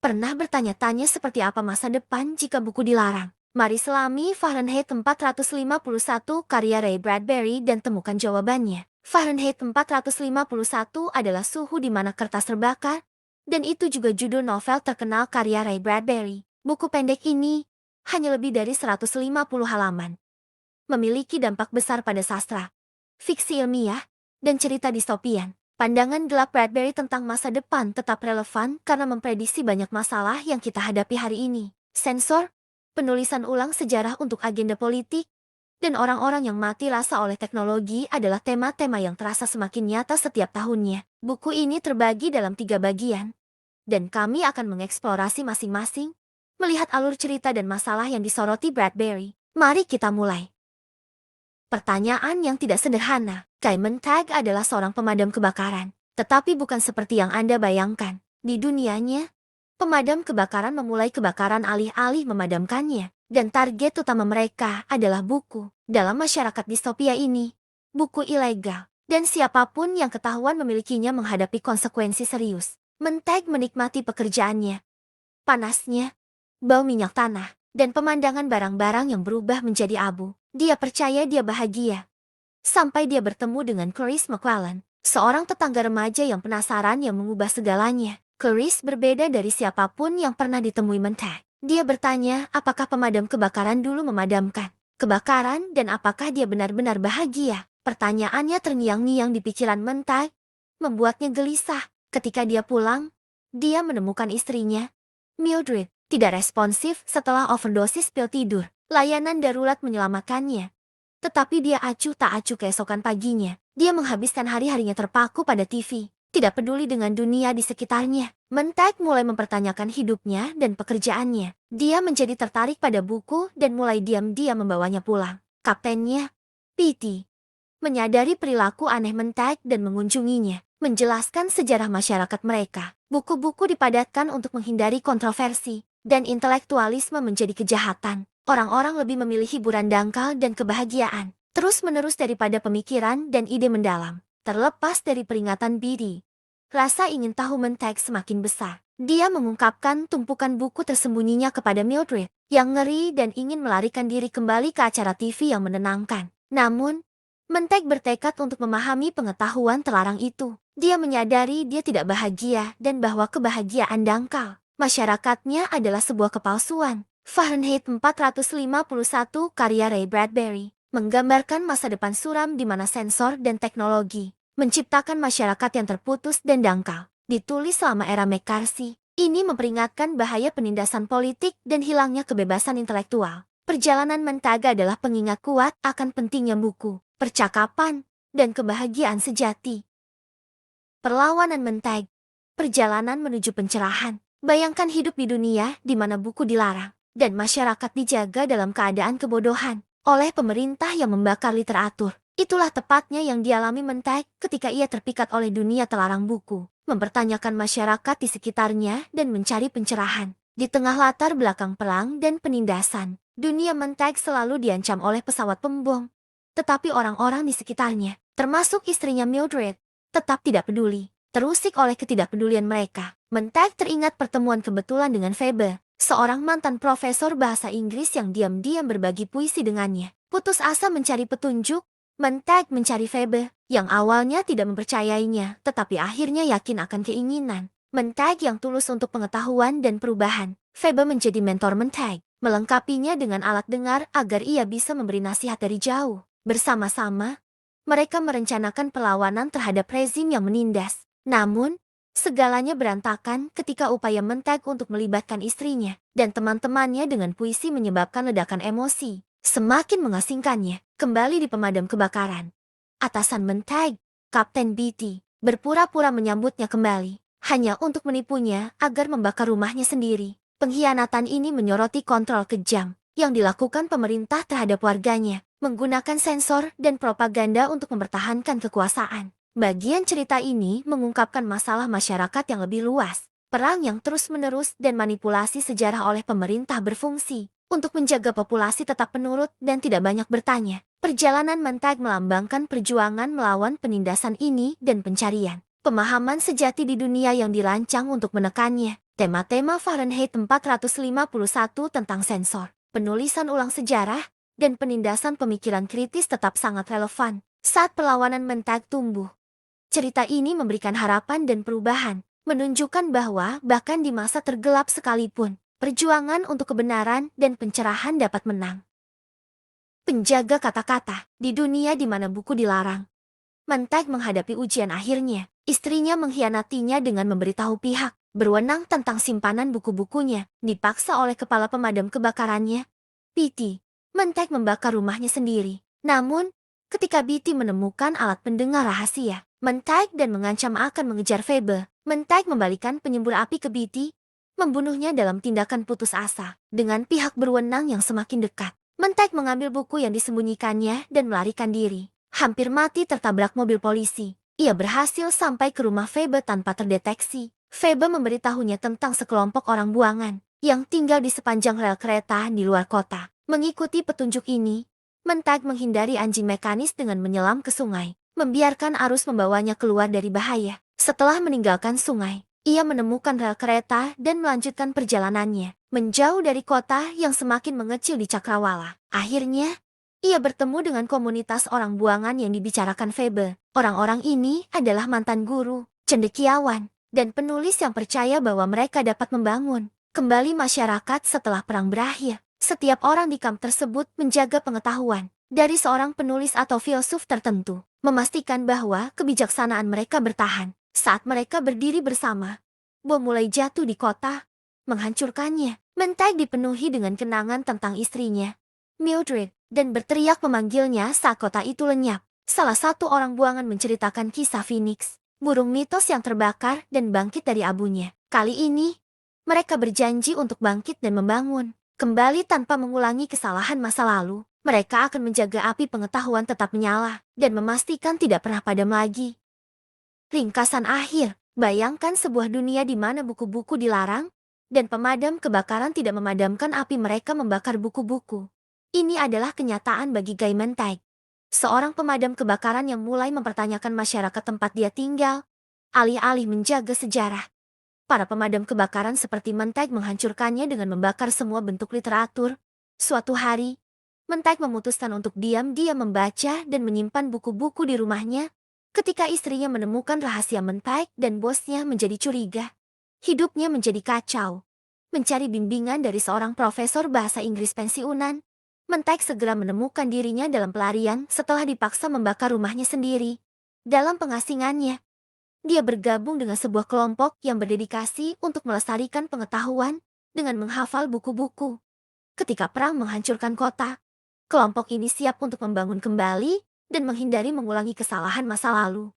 Pernah bertanya-tanya seperti apa masa depan jika buku dilarang? Mari selami Fahrenheit 451 karya Ray Bradbury dan temukan jawabannya. Fahrenheit 451 adalah suhu di mana kertas terbakar, dan itu juga judul novel terkenal karya Ray Bradbury. Buku pendek ini hanya lebih dari 150 halaman. Memiliki dampak besar pada sastra, fiksi ilmiah, dan cerita distopian. Pandangan gelap Bradbury tentang masa depan tetap relevan karena memprediksi banyak masalah yang kita hadapi hari ini. Sensor, penulisan ulang sejarah untuk agenda politik, dan orang-orang yang mati rasa oleh teknologi adalah tema-tema yang terasa semakin nyata setiap tahunnya. Buku ini terbagi dalam 3 bagian, dan kami akan mengeksplorasi masing-masing, melihat alur cerita dan masalah yang disoroti Bradbury. Mari kita mulai. Pertanyaan yang tidak sederhana. Simon Tagg adalah seorang pemadam kebakaran, tetapi bukan seperti yang Anda bayangkan. Di dunianya, pemadam kebakaran memulai kebakaran alih-alih memadamkannya, dan target utama mereka adalah buku. Dalam masyarakat distopia ini, buku ilegal, dan siapapun yang ketahuan memilikinya menghadapi konsekuensi serius. Tagg menikmati pekerjaannya, panasnya, bau minyak tanah, dan pemandangan barang-barang yang berubah menjadi abu. Dia percaya dia bahagia sampai dia bertemu dengan Clarice McClellan, seorang tetangga remaja yang penasaran yang mengubah segalanya. Clarice berbeda dari siapapun yang pernah ditemui Tagg. Dia bertanya apakah pemadam kebakaran dulu memadamkan kebakaran dan apakah dia benar-benar bahagia. Pertanyaannya terngiang-ngiang di pikiran Tagg, membuatnya gelisah. Ketika dia pulang, dia menemukan istrinya, Mildred, tidak responsif setelah overdosis pil tidur. Layanan darurat menyelamatkannya. Tetapi dia acuh tak acuh keesokan paginya. Dia menghabiskan hari-harinya terpaku pada TV, tidak peduli dengan dunia di sekitarnya. Tagg mulai mempertanyakan hidupnya dan pekerjaannya. Dia menjadi tertarik pada buku dan mulai diam-diam membawanya pulang. Kaptennya, Petey, menyadari perilaku aneh Tagg dan mengunjunginya, menjelaskan sejarah masyarakat mereka. Buku-buku dipadatkan untuk menghindari kontroversi, dan intelektualisme menjadi kejahatan. Orang-orang lebih memilih hiburan dangkal dan kebahagiaan, terus-menerus daripada pemikiran dan ide mendalam. Terlepas dari peringatan Bidi, rasa ingin tahu Tagg semakin besar. Dia mengungkapkan tumpukan buku tersembunyinya kepada Mildred, yang ngeri dan ingin melarikan diri kembali ke acara TV yang menenangkan. Namun, Tagg bertekad untuk memahami pengetahuan terlarang itu. Dia menyadari dia tidak bahagia dan bahwa kebahagiaan dangkal masyarakatnya adalah sebuah kepalsuan. Fahrenheit 451 karya Ray Bradbury menggambarkan masa depan suram di mana sensor dan teknologi menciptakan masyarakat yang terputus dan dangkal. Ditulis selama era McCarthy, ini memperingatkan bahaya penindasan politik dan hilangnya kebebasan intelektual. Perjalanan Tagg adalah pengingat kuat akan pentingnya buku, percakapan, dan kebahagiaan sejati. Perlawanan Tagg, perjalanan menuju pencerahan. Bayangkan hidup di dunia di mana buku dilarang, dan masyarakat dijaga dalam keadaan kebodohan oleh pemerintah yang membakar literatur. Itulah tepatnya yang dialami Tagg ketika ia terpikat oleh dunia terlarang buku, mempertanyakan masyarakat di sekitarnya dan mencari pencerahan. Di tengah latar belakang perang dan penindasan, dunia Tagg selalu diancam oleh pesawat pembom. Tetapi orang-orang di sekitarnya, termasuk istrinya Mildred, tetap tidak peduli. Terusik oleh ketidakpedulian mereka, Tagg teringat pertemuan kebetulan dengan Phoebe, seorang mantan profesor bahasa Inggris yang diam-diam berbagi puisi dengannya. Putus asa mencari petunjuk, Tagg mencari Phoebe, yang awalnya tidak mempercayainya, tetapi akhirnya yakin akan keinginan Tagg yang tulus untuk pengetahuan dan perubahan. Phoebe menjadi mentor Tagg, melengkapinya dengan alat dengar agar ia bisa memberi nasihat dari jauh. Bersama-sama, mereka merencanakan perlawanan terhadap rezim yang menindas. Namun, segalanya berantakan ketika upaya Tagg untuk melibatkan istrinya dan teman-temannya dengan puisi menyebabkan ledakan emosi. Semakin mengasingkannya, kembali di pemadam kebakaran. Atasan Tagg, Kapten Beatty, berpura-pura menyambutnya kembali, hanya untuk menipunya agar membakar rumahnya sendiri. Pengkhianatan ini menyoroti kontrol kejam yang dilakukan pemerintah terhadap warganya, menggunakan sensor dan propaganda untuk mempertahankan kekuasaan. Bagian cerita ini mengungkapkan masalah masyarakat yang lebih luas, perang yang terus-menerus dan manipulasi sejarah oleh pemerintah berfungsi untuk menjaga populasi tetap penurut dan tidak banyak bertanya. Perjalanan Tagg melambangkan perjuangan melawan penindasan ini dan pencarian pemahaman sejati di dunia yang dirancang untuk menekannya. Tema-tema Fahrenheit 451 tentang sensor, penulisan ulang sejarah, dan penindasan pemikiran kritis tetap sangat relevan saat perlawanan mental tumbuh. Cerita ini memberikan harapan dan perubahan, menunjukkan bahwa bahkan di masa tergelap sekalipun, perjuangan untuk kebenaran dan pencerahan dapat menang. Penjaga kata-kata di dunia di mana buku dilarang. Mentek menghadapi ujian akhirnya. Istrinya mengkhianatinya dengan memberitahu pihak berwenang tentang simpanan buku-bukunya, dipaksa oleh kepala pemadam kebakarannya. Betty, Mentek membakar rumahnya sendiri. Namun, ketika Betty menemukan alat pendengar rahasia, Mentek dan mengancam akan mengejar Fable, Mentek membalikan penyembur api ke Betty, membunuhnya dalam tindakan putus asa, dengan pihak berwenang yang semakin dekat. Mentek mengambil buku yang disembunyikannya dan melarikan diri. Hampir mati tertabrak mobil polisi. Ia berhasil sampai ke rumah Febe tanpa terdeteksi. Febe memberitahunya tentang sekelompok orang buangan yang tinggal di sepanjang rel kereta di luar kota. Mengikuti petunjuk ini, Mentek menghindari anjing mekanis dengan menyelam ke sungai, membiarkan arus membawanya keluar dari bahaya. Setelah meninggalkan sungai, ia menemukan rel kereta dan melanjutkan perjalanannya, menjauh dari kota yang semakin mengecil di Cakrawala. Akhirnya, ia bertemu dengan komunitas orang buangan yang dibicarakan Febe. Orang-orang ini adalah mantan guru, cendekiawan, dan penulis yang percaya bahwa mereka dapat membangun kembali masyarakat setelah perang berakhir. Setiap orang di kamp tersebut menjaga pengetahuan dari seorang penulis atau filsuf tertentu, memastikan bahwa kebijaksanaan mereka bertahan. Saat mereka berdiri bersama, bom mulai jatuh di kota, menghancurkannya. Mentek dipenuhi dengan kenangan tentang istrinya, Mildred, dan berteriak memanggilnya saat kota itu lenyap. Salah satu orang buangan menceritakan kisah Phoenix, burung mitos yang terbakar dan bangkit dari abunya. Kali ini, mereka berjanji untuk bangkit dan membangun kembali tanpa mengulangi kesalahan masa lalu. Mereka akan menjaga api pengetahuan tetap menyala dan memastikan tidak pernah padam lagi. Ringkasan akhir, bayangkan sebuah dunia di mana buku-buku dilarang, dan pemadam kebakaran tidak memadamkan api mereka membakar buku-buku. Ini adalah kenyataan bagi Guy Mentek, seorang pemadam kebakaran yang mulai mempertanyakan masyarakat tempat dia tinggal, alih-alih menjaga sejarah. Para pemadam kebakaran seperti Mentek menghancurkannya dengan membakar semua bentuk literatur. Suatu hari, Mentek memutuskan untuk diam-diam membaca dan menyimpan buku-buku di rumahnya. Ketika istrinya menemukan rahasia Mentek dan bosnya menjadi curiga, hidupnya menjadi kacau. Mencari bimbingan dari seorang profesor bahasa Inggris pensiunan, Mentek segera menemukan dirinya dalam pelarian setelah dipaksa membakar rumahnya sendiri. Dalam pengasingannya, dia bergabung dengan sebuah kelompok yang berdedikasi untuk melestarikan pengetahuan dengan menghafal buku-buku. Ketika perang menghancurkan kota, kelompok ini siap untuk membangun kembali dan menghindari mengulangi kesalahan masa lalu.